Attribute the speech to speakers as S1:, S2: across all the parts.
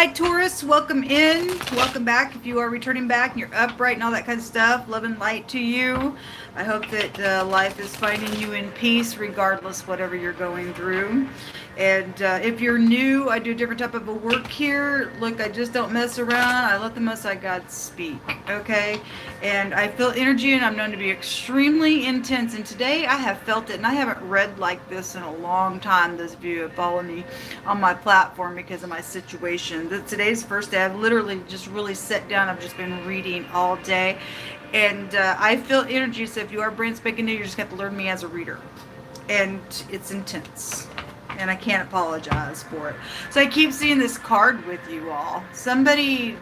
S1: Hi, Taurus. Welcome in. Welcome back. If you are returning back and you're upright and all that kind of stuff, love and light to you. I hope that life is finding you in peace, regardless whatever you're going through. And if you're new, I do a different type of a work here. Look, I just don't mess around. I let the Most High God speak, okay? And I feel energy, and I'm known to be extremely intense. And today I have felt it, and I haven't read like this in a long time, those of you who follow me on my platform because of my situation. Today's first day. I've literally just really sat down. I've just been reading all day. And I feel energy, so if you are brand spanking new, you're just going to have to learn me as a reader. And it's intense. And I can't apologize for it. So I keep seeing this card with you all. Somebody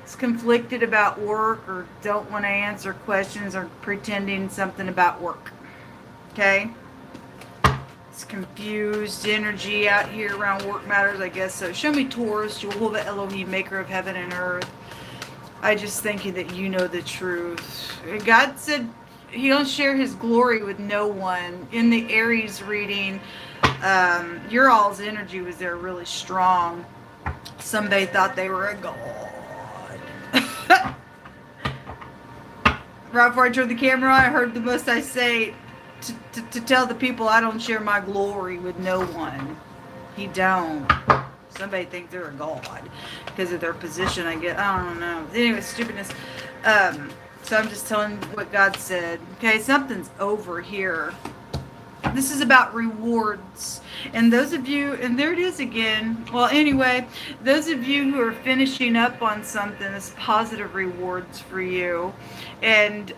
S1: is conflicted about work or don't want to answer questions or pretending something about work. Okay? It's confused energy out here around work matters, I guess. So show me Taurus, Jehovah Elohim, maker of heaven and earth. I just thank you that you know the truth. God said he don't share his glory with no one. In the Aries reading, your all's energy was there really strong. Somebody thought they were a god. Right before I turned the camera on, I heard the Most I say to tell the people I don't share my glory with no one. He don't. Somebody thinks they're a god because of their position, I guess. I don't know. Anyway, stupidness. So I'm just telling what God said. Okay, something's over here. This is about rewards. And those of you, and there it is again. Well, anyway, those of you who are finishing up on something, it's positive rewards for you. And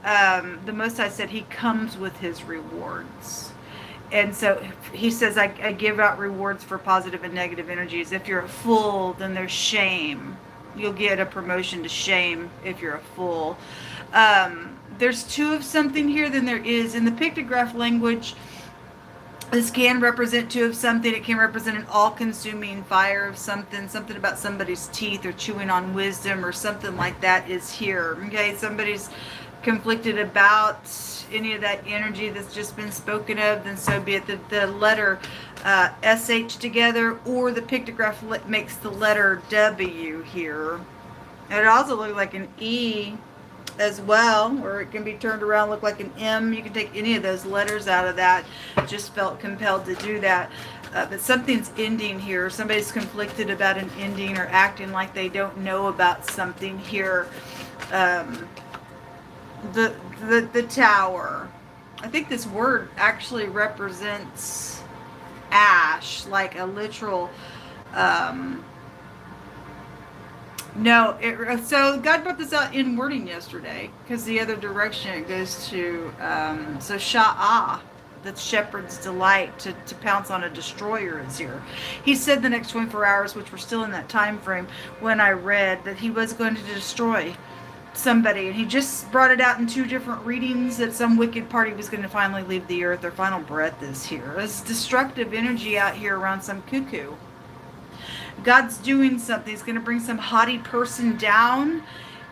S1: the Most High said he comes with his rewards. And so he says, I give out rewards for positive and negative energies. If you're a fool, then there's shame. You'll get a promotion to shame if you're a fool. There's two of something here than there is. In the pictograph language, this can represent two of something. It can represent an all-consuming fire of something. Something about somebody's teeth or chewing on wisdom or something like that is here. Okay, somebody's conflicted about any of that energy that's just been spoken of, then so be it. The letter SH together or the pictograph makes the letter W here. And it also looks like an E as well, or it can be turned around, look like an M. You can take any of those letters out of that. Just felt compelled to do that. But something's ending here. Somebody's conflicted about an ending or acting like they don't know about something here. The tower. I think this word actually represents ash, like a literal so God brought this out in wording yesterday because the other direction it goes to so Sha'ah, the shepherd's delight, to pounce on a destroyer is here. He said the next 24 hours, which we're still in that time frame when I read that he was going to destroy somebody, and he just brought it out in two different readings that some wicked party was going to finally leave the earth. Their final breath is here. There's destructive energy out here around some cuckoo. God's doing something. He's going to bring some haughty person down.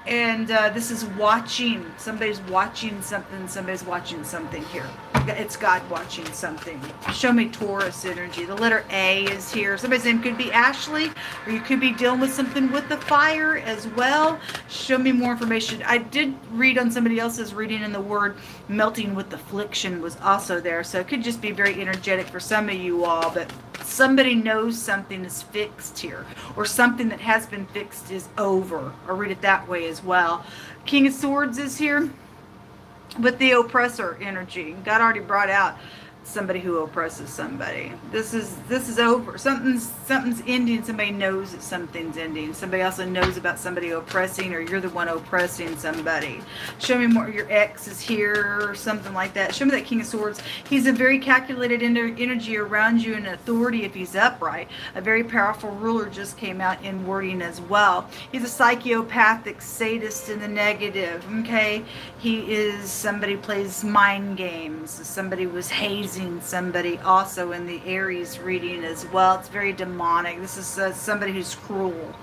S1: And this is watching. Somebody's watching something. Somebody's watching something here. It's God watching something. Show me Taurus energy. The letter A is here. Somebody's name could be Ashley, or you could be dealing with something with the fire as well. Show me more information. I did read on somebody else's reading, and the word melting with affliction was also there. So it could just be very energetic for some of you all, but somebody knows something is fixed here, or something that has been fixed is over. I'll read it that way as well. King of Swords is here with the oppressor energy. God already brought out somebody who oppresses somebody. This is over. Something's ending. Somebody knows that something's ending. Somebody also knows about somebody oppressing, or you're the one oppressing somebody. Show me more. Your ex is here or something like that. Show me that King of Swords. He's a very calculated energy around you and authority if he's upright. A very powerful ruler just came out in wording as well. He's a psychopathic sadist in the negative. Okay, he is somebody plays mind games. Somebody was hazing somebody also in the Aries reading as well. It's very demonic. This is somebody who's cruel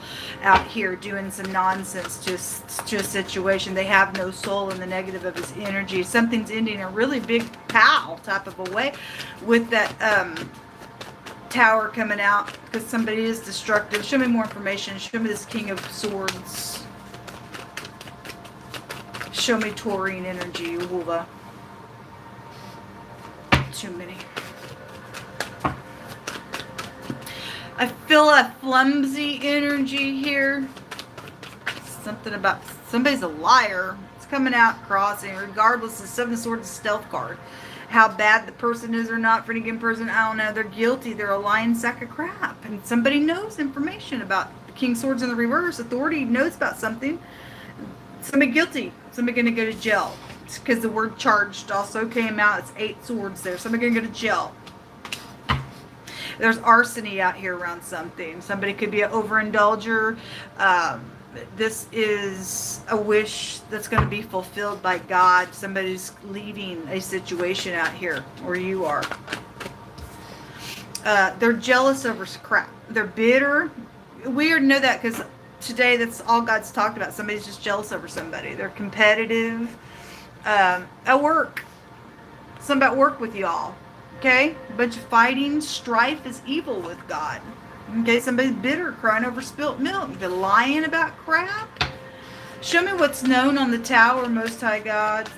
S1: out here doing some nonsense to a situation. They have no soul in the negative of his energy. Something's ending a really big pow type of a way with that Tower coming out because somebody is destructive. Show me more information. Show me this King of Swords. Show me taurine energy. Wula. Too many. I feel a flimsy energy here. Something about somebody's a liar. It's coming out crossing. Regardless, the Seven of Swords is a stealth card. How bad the person is or not for any given person, I don't know. They're guilty. They're a lying sack of crap. And somebody knows information about the King of Swords in the reverse. Authority knows about something. Somebody guilty. Somebody going to go to jail. Because the word charged also came out. It's 8 swords there. Somebody going to go to jail. There's arsony out here around something. Somebody could be an overindulger. This is a wish that's going to be fulfilled by God. Somebody's leaving a situation out here where you are. They're jealous over crap. They're bitter. We already know that because today that's all God's talked about. Somebody's just jealous over somebody. They're competitive. At work. Something about work with y'all. Okay? A bunch of fighting. Strife is evil with God. Okay, somebody's bitter, crying over spilt milk. They're lying about crap. Show me what's known on the Tower, Most High God.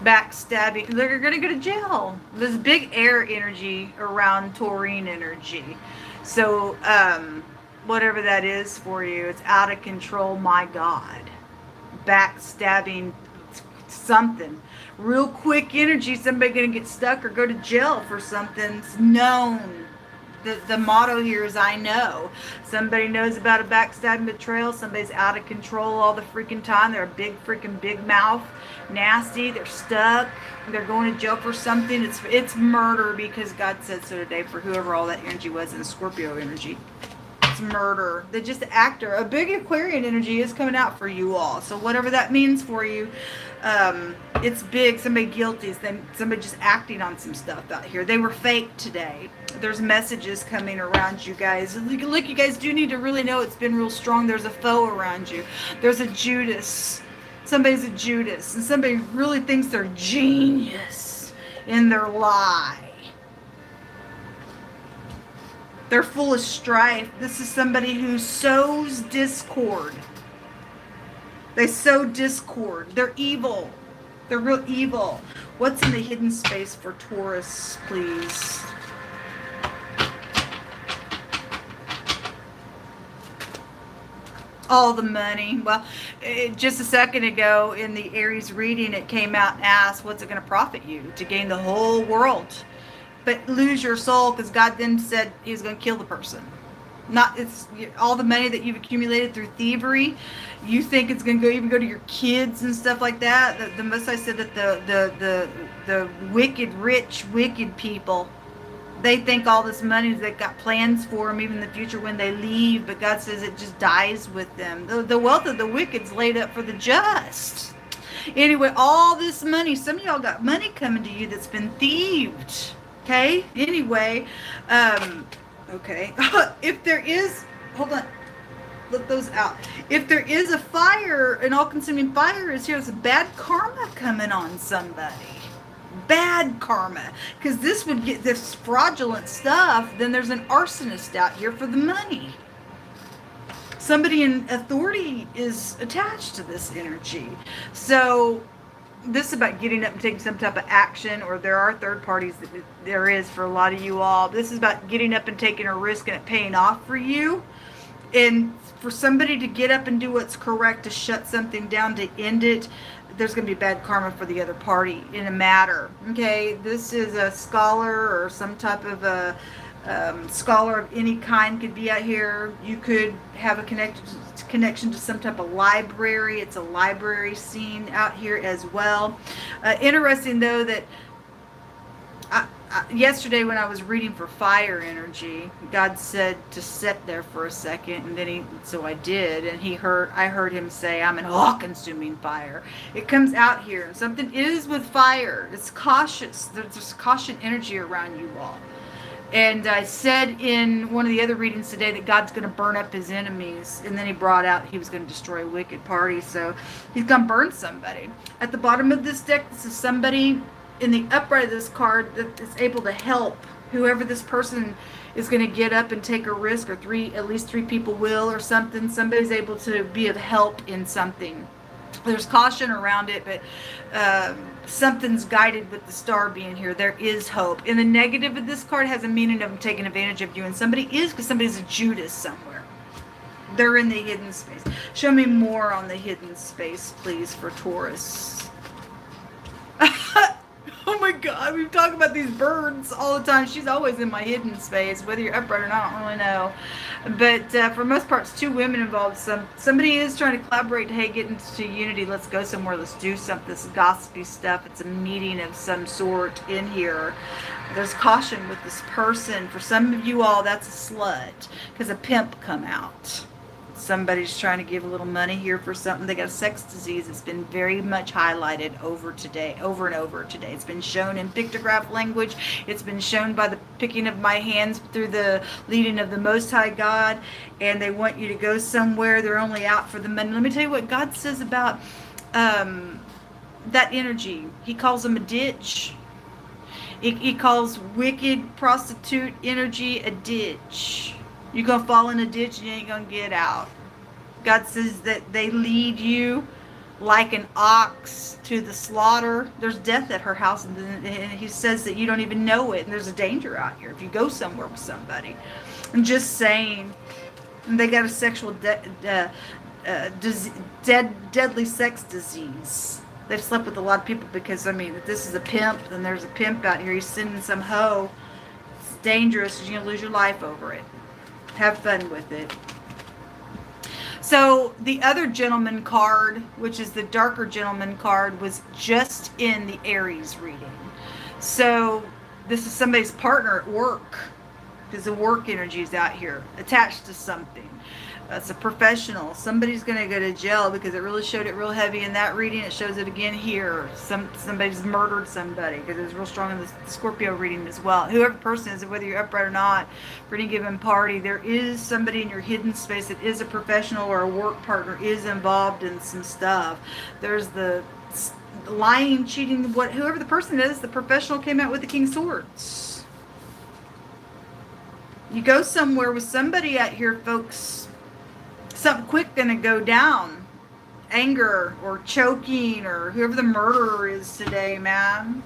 S1: Backstabbing. They're going to go to jail. There's big air energy around taurine energy. So, whatever that is for you, it's out of control, my God. Backstabbing something. Real quick energy, somebody going to get stuck or go to jail for something. It's known. The motto here is I know. Somebody knows about a backstabbing betrayal. Somebody's out of control all the freaking time. They're a big mouth. Nasty. They're stuck. They're going to jail for something. It's murder because God said so today for whoever all that energy was in the Scorpio energy. It's murder. They're just an actor. A big Aquarian energy is coming out for you all. So whatever that means for you, it's big. Somebody guilty. Somebody just acting on some stuff out here. They were fake today. There's messages coming around you guys. Look, you guys do need to really know it's been real strong. There's a foe around you. There's a Judas. Somebody's a Judas. And somebody really thinks they're genius in their lie. They're full of strife. This is somebody who sows discord. They sow discord. They're evil. They're real evil. What's in the hidden space for Taurus, please? All the money. Well, just a second ago in the Aries reading, it came out and asked, what's it going to profit you to gain the whole world? But lose your soul, because God then said he was going to kill the person. It's all the money that you've accumulated through thievery. You think it's going to even go to your kids and stuff like that. The Most High said that the wicked, rich, wicked people, they think all this money, they've got plans for them even in the future when they leave. But God says it just dies with them. The wealth of the wicked's laid up for the just. Anyway, all this money, some of y'all got money coming to you that's been thieved. Okay, anyway, okay, if there is, hold on, let those out. If there is a fire, an all-consuming fire is here, there's a bad karma coming on somebody. Bad karma. Because this would get this fraudulent stuff, then there's an arsonist out here for the money. Somebody in authority is attached to this energy. So this is about getting up and taking some type of action, or there are third parties that there is for a lot of you all. This is about getting up and taking a risk and it paying off for you. And for somebody to get up and do what's correct, to shut something down, to end it, there's going to be bad karma for the other party in a matter. Okay, this is a scholar or some type of a scholar of any kind could be out here. You could have a connection to some type of library. It's a library scene out here as well. Interesting though that yesterday when I was reading for fire energy, God said to sit there for a second, and then so I did, and I heard him say, I'm an all-consuming fire. It comes out here, and something is with fire. It's cautious. There's caution energy around you all. And I said in one of the other readings today that God's going to burn up his enemies. And then he brought out he was going to destroy a wicked party. So he's going to burn somebody. At the bottom of this deck, this is somebody in the upright of this card that is able to help whoever this person is going to get up and take a risk, or at least three people will, or something. Somebody's able to be of help in something. There's caution around it, but something's guided with the star being here. There is hope. And the negative of this card has a meaning of them taking advantage of you, and somebody is, because somebody's a Judas somewhere. They're in the hidden space. Show me more on the hidden space, please, for Taurus. Oh my God, we talk about these birds all the time. She's always in my hidden space, whether you're upright or not, I don't really know. But for most part, it's two women involved. Somebody is trying to collaborate. Hey, get into unity. Let's go somewhere. Let's do something. This gossipy stuff. It's a meeting of some sort in here. There's caution with this person. For some of you all, that's a slut, because a pimp come out. Somebody's trying to give a little money here for something. They got a sex disease. It's been very much highlighted over and over today. It's been shown in pictograph language. It's been shown by the picking of my hands through the leading of the Most High God. And they want you to go somewhere. They're only out for the money. Let me tell you what God says about that energy. He calls them a ditch. He calls wicked prostitute energy a ditch. You're going to fall in a ditch and you ain't going to get out. God says that they lead you like an ox to the slaughter. There's death at her house, and he says that you don't even know it. And there's a danger out here if you go somewhere with somebody. I'm just saying. And they got a sexual deadly sex disease. They've slept with a lot of people because, I mean, if this is a pimp, then there's a pimp out here. He's sending some hoe. It's dangerous. You're going to lose your life over it. Have fun with it. So the other gentleman card, which is the darker gentleman card, was just in the Aries reading. So this is somebody's partner at work, because the work energy is out here attached to something. It's a professional. Somebody's going to go to jail, because it really showed it real heavy in that reading. It shows it again here. Somebody's murdered somebody, because it was real strong in the Scorpio reading as well. Whoever the person is, whether you're upright or not, for any given party, there is somebody in your hidden space that is a professional or a work partner is involved in some stuff. There's the lying, cheating, whoever the person is, the professional came out with the King of Swords. You go somewhere with somebody out here, folks. Something quick gonna go down. Anger or choking, or whoever the murderer is today, man.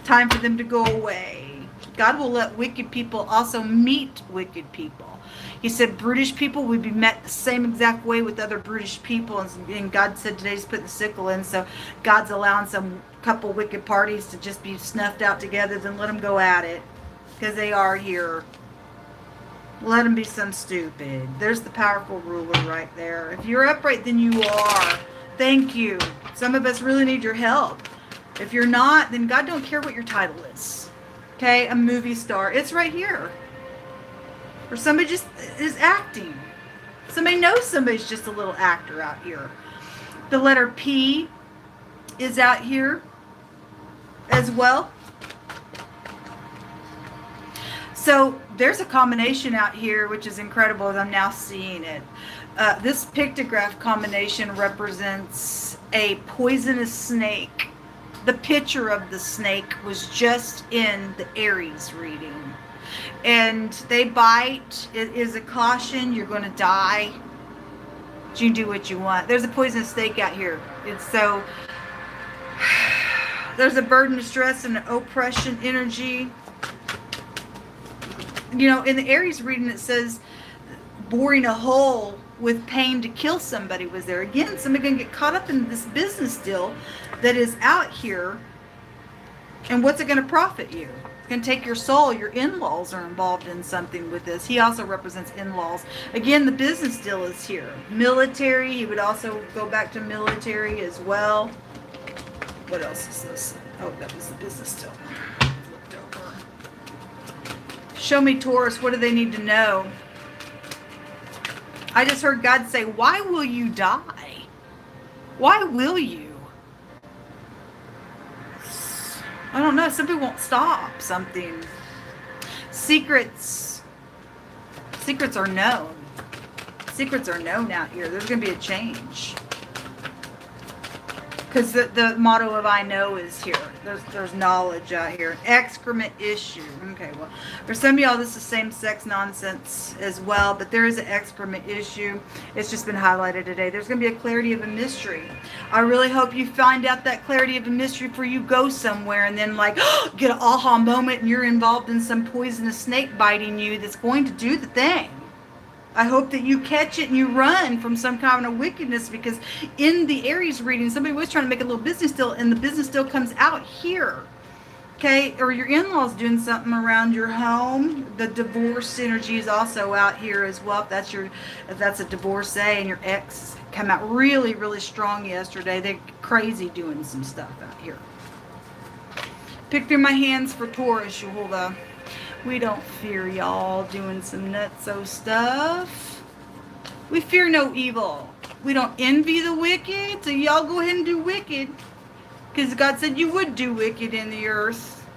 S1: Time for them to go away. God will let wicked people also meet wicked people. He said brutish people would be met the same exact way with other brutish people. And God said today he's putting the sickle in. So God's allowing some couple wicked parties to just be snuffed out together. Then let them go at it. Because they are here. Let them be some stupid. There's the powerful ruler right there. If you're upright, then you are. Thank you. Some of us really need your help. If you're not, then God don't care what your title is. Okay, a movie star. It's right here. Or somebody just is acting. Somebody knows somebody's just a little actor out here. The letter P is out here as well. So there's a combination out here which is incredible. I'm now seeing it. This pictograph combination represents a poisonous snake. The picture of the snake was just in the Aries reading. And they bite. It is a caution. You're going to die. But you can do what you want. There's a poisonous snake out here. It's so... There's a burden of stress and oppression energy. You know, in the Aries reading, it says boring a hole with pain to kill somebody was there. Again, somebody going to get caught up in this business deal that is out here. And what's it going to profit you? It's going to take your soul. Your in-laws are involved in something with this. He also represents in-laws. Again, the business deal is here. Military. He would also go back to military as well. What else is this? Oh, that was the business deal. Show me, Taurus. What do they need to know? I just heard God say, why will you die? Why will you? I don't know. Somebody won't stop something. Secrets. Secrets are known. Secrets are known out here. There's going to be a change. Because the motto of I know is here. There's knowledge out here. Excrement issue. Okay, well, for some of y'all, this is same-sex nonsense as well, but there is an excrement issue. It's just been highlighted today. There's going to be a clarity of a mystery. I really hope you find out that clarity of a mystery before you go somewhere and then like get an aha moment and you're involved in some poisonous snake biting you that's going to do the thing. I hope that you catch it and you run from some kind of wickedness, because in the Aries reading, somebody was trying to make a little business deal and the business deal comes out here. Okay, or your in-laws doing something around your home. The divorce energy is also out here as well. If that's a divorcee and your ex come out really, really strong yesterday. They're crazy doing some stuff out here. Pick through my hands for Taurus, Yehovah. We don't fear y'all doing some nutso stuff. We fear no evil. We don't envy the wicked, so y'all go ahead and do wicked. Because God said you would do wicked in the earth.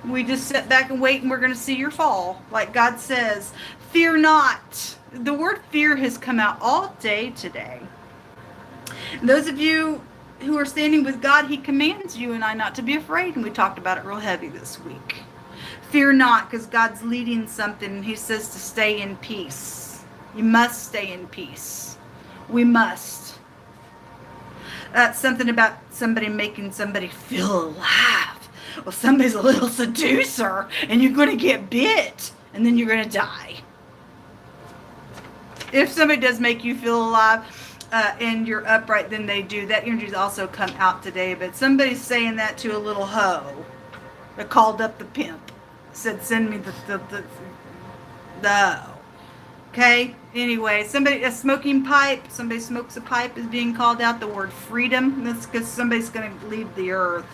S1: We just sit back and wait and we're going to see your fall. Like God says, fear not. The word fear has come out all day today. And those of you who are standing with God, He commands you and I not to be afraid. And we talked about it real heavy this week. Fear not, because God's leading something. He says to stay in peace. You must stay in peace. We must. Something about somebody making somebody feel alive. Well, somebody's a little seducer, and you're going to get bit, and then you're going to die. If somebody does make you feel alive, and you're upright, then they do. That energy's also come out today. But somebody's saying that to a little hoe that called up the pimp. Said, send me the okay. Anyway, a smoking pipe. Somebody smokes a pipe is being called out. The word freedom. That's because somebody's going to leave the earth.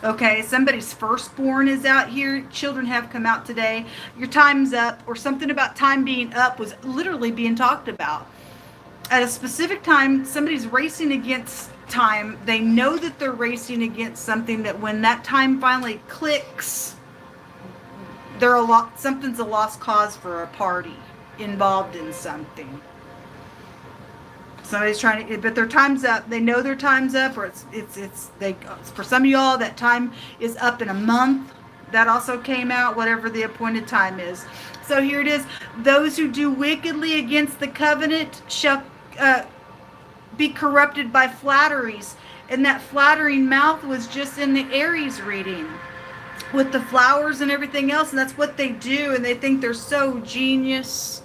S1: Okay, somebody's firstborn is out here. Children have come out today. Your time's up, or something about time being up was literally being talked about. At a specific time, somebody's racing against time. They know that they're racing against something, that when that time finally clicks, something's a lost cause for a party involved in something. Somebody's trying to, but their time's up. They know their time's up, or for some of y'all, that time is up in a month. That also came out, whatever the appointed time is. So here it is. Those who do wickedly against the covenant shall be corrupted by flatteries. And that flattering mouth was just in the Aries reading with the flowers and everything else. And that's what they do. And they think they're so genius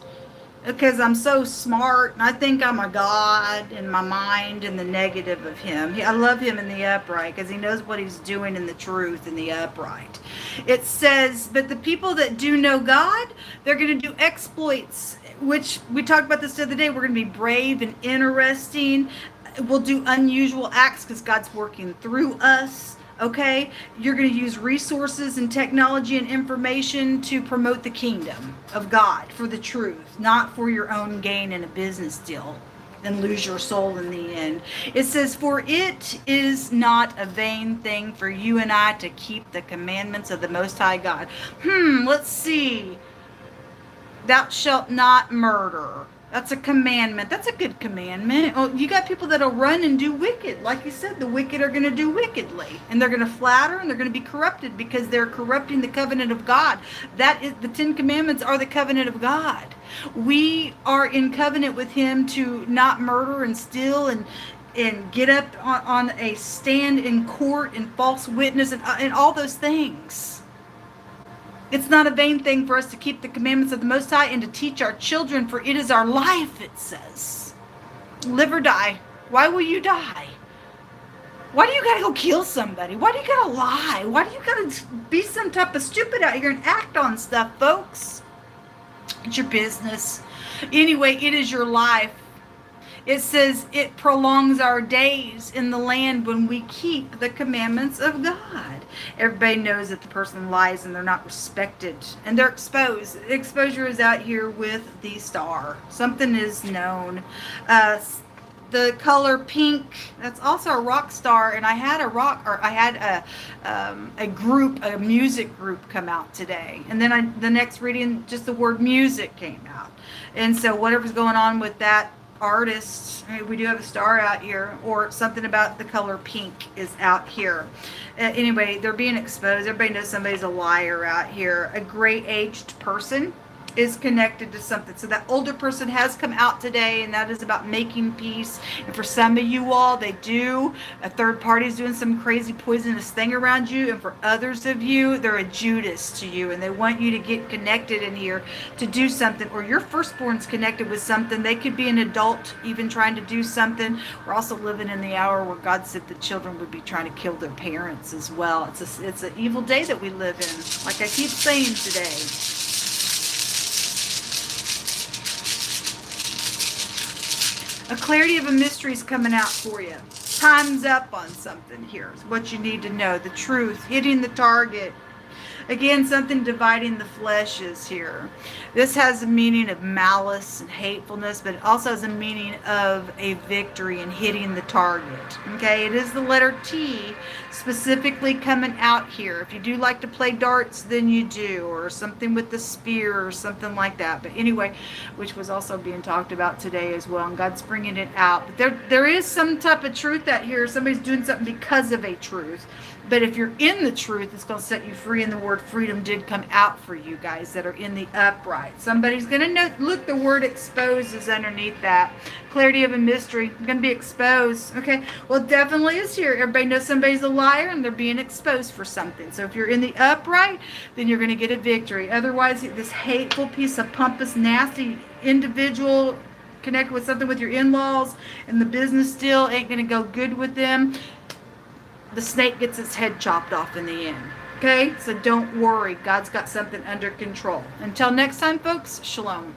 S1: because I'm so smart. And I think I'm a god in my mind, and the negative of him. I love him in the upright because he knows what he's doing in the truth in the upright. It says, but the people that do know God, they're going to do exploits, which we talked about this the other day. We're going to be brave and interesting. We'll do unusual acts because God's working through us. Okay, you're going to use resources and technology and information to promote the kingdom of God for the truth, not for your own gain in a business deal and lose your soul in the end. It says, for it is not a vain thing for you and I to keep the commandments of the Most High God. Let's see. Thou shalt not murder. That's a commandment. That's a good commandment. Oh, you got people that'll run and do wicked. Like you said, the wicked are going to do wickedly. And they're going to flatter, and they're going to be corrupted because they're corrupting the covenant of God. That is, the 10 Commandments are the covenant of God. We are in covenant with Him to not murder and steal and get up on a stand in court and false witness and all those things. It's not a vain thing for us to keep the commandments of the Most High and to teach our children, for it is our life, it says. Live or die. Why will you die? Why do you gotta go kill somebody? Why do you gotta lie? Why do you gotta be some type of stupid out here and act on stuff, folks? It's your business. Anyway, it is your life. It says it prolongs our days in the land when we keep the commandments of God. Everybody knows that the person lies and they're not respected. And they're exposed. Exposure is out here with the star. Something is known. The color pink, that's also a rock star. And I had a music group come out today. And then the next reading, just the word music came out. And so whatever's going on with that, artists. We do have a star out here, or something about the color pink is out here. Anyway, they're being exposed. Everybody knows somebody's a liar out here. A great aged person is connected to something. So that older person has come out today, and that is about making peace. And for some of you all, they do. A third party is doing some crazy poisonous thing around you. And for others of you, they're a Judas to you, and they want you to get connected in here to do something. Or your firstborn's connected with something. They could be an adult even trying to do something. We're also living in the hour where God said the children would be trying to kill their parents as well. It's an evil day that we live in, like I keep saying today. A clarity of a mystery is coming out for you. Time's up on something here. It's what you need to know. The truth, hitting the target. Again, something dividing the flesh is here. This has a meaning of malice and hatefulness, but it also has a meaning of a victory and hitting the target. Okay, it is the letter T specifically coming out here. If you do like to play darts, then you do, or something with the spear or something like that. But anyway, which was also being talked about today as well, and God's bringing it out. But there is some type of truth out here. Somebody's doing something because of a truth. But if you're in the truth, it's going to set you free, and the word freedom did come out for you guys that are in the upright. Somebody's going to know. Look, the word exposed is underneath that. Clarity of a mystery. Going to be exposed. Okay, well, it definitely is here. Everybody knows somebody's a liar, and they're being exposed for something. So if you're in the upright, then you're going to get a victory. Otherwise, this hateful piece of pompous, nasty individual connected with something with your in-laws and the business deal ain't going to go good with them. The snake gets its head chopped off in the end. Okay? So don't worry. God's got something under control. Until next time, folks, shalom.